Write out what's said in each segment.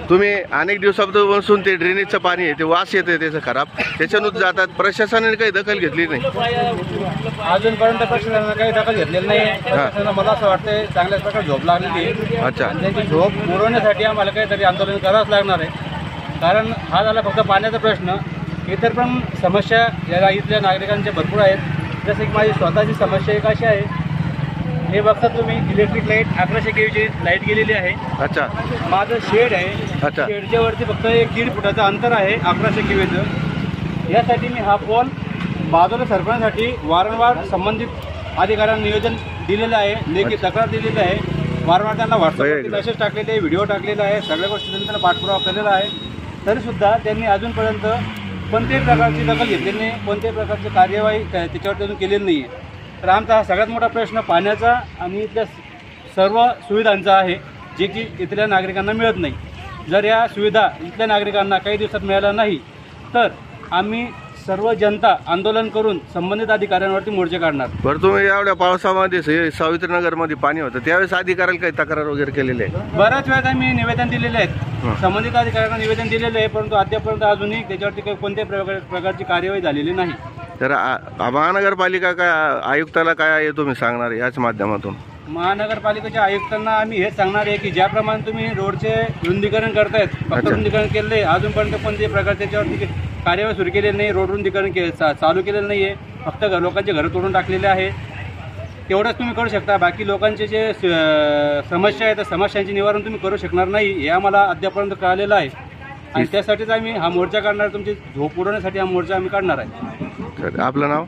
तुम्ही अनेक दिवसापासून ते ड्रेनेजचं पाणी आहे ते वास येते त्याचं खराब, त्याच्यातून जातात. प्रशासनाने काही दखल घेतली नाही अजूनपर्यंत. प्रशासनाने काही दखल घेतलेली नाही. प्रशासनाला मला असं वाटतं चांगल्याच प्रकारे झोप लागलेली आहे. अच्छा, त्यांची झोप पुरवण्यासाठी आम्हाला काहीतरी आंदोलन करावंच लागणार आहे. कारण हा झाला फक्त पाण्याचा प्रश्न, इतर पण समस्या या इथल्या नागरिकांच्या भरपूर आहेत. जसं की माझी स्वतःची समस्या एक अशी आहे, हे बघता तुम्ही इलेक्ट्रिक लाईट 1100 kVची लाईट गेलेली आहे. अच्छा, माझं शेड आहे. अच्छा, शेडच्या वरती फक्त 1-1.5 फुटाचं अंतर आहे 1100 kVचं. यासाठी मी हा पोल बाजूला सरकवण्यासाठी वारंवार संबंधित अधिकाऱ्यांना नियोजन दिलेलं आहे, लेखी तक्रार दिलेली आहे. वारंवार त्यांना व्हॉट्सअपवरती मेसेज टाकलेले आहे, व्हिडिओ टाकलेला आहे, सगळ्या गोष्टी त्यांना पाठपुरावा केलेला आहे. तरीसुद्धा त्यांनी अजूनपर्यंत कोणत्याही प्रकारची दखल घेतलेली नाही, कोणत्याही प्रकारची कार्यवाही त्याच्यावर त्यांनी केलेली नाही आहे. तर आमचा हा सगळ्यात मोठा प्रश्न पाण्याचा आणि इथल्या सर्व सुविधांचा आहे, जे की इथल्या नागरिकांना मिळत नाही. जर या सुविधा इथल्या नागरिकांना काही दिवसात मिळाल्या नाही तर आम्ही सर्व जनता आंदोलन करून संबंधित अधिकाऱ्यांवरती मोर्चे काढणार. बरं, तुम्ही एवढ्या पावसामध्ये सावित्रीनगरमध्ये पाणी होतं त्यावेळेस अधिकाऱ्याला काही तक्रार वगैरे केलेली आहे? बऱ्याच वेळा मी निवेदन दिलेले आहेत, संबंधित अधिकाऱ्यांना निवेदन दिलेलं आहे, परंतु अद्यापर्यंत अजूनही त्याच्यावरती काही कोणत्याही प्रकारची कार्यवाही झालेली नाही. तर महानगरपालिका काय आयुक्ताला काय आहे तुम्ही सांगणार याच माध्यमातून? महानगरपालिकेच्या आयुक्तांना आम्ही हेच सांगणार आहे की ज्याप्रमाणे तुम्ही रोडचे रुंदीकरण करतायत, फक्त रुंदीकरण केलेलं आहे, अजूनपर्यंत कोणत्याही प्रकारचे त्याच्यावरती कार्यवाही सुरू केलेली नाही, रोड रुंदीकरण चालू केलेलं नाही आहे, फक्त लोकांचे घरं तोडून टाकलेले आहे. तेवढंच तुम्ही करू शकता. बाकी लोकांचे जे समस्या आहेत त्या समस्यांचे निवारण तुम्ही करू शकणार नाही, हे आम्हाला अद्यापर्यंत कळालेलं आहे. आणि त्यासाठीच आम्ही हा मोर्चा काढणार, तुमची झोप उडवण्यासाठी हा मोर्चा आम्ही काढणार आहे. आपलं नाव?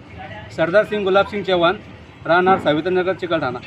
सरदार सिंग गुलाब सिंग चव्हाण, राहणार सावित्रीनगर, चिकलठाणा.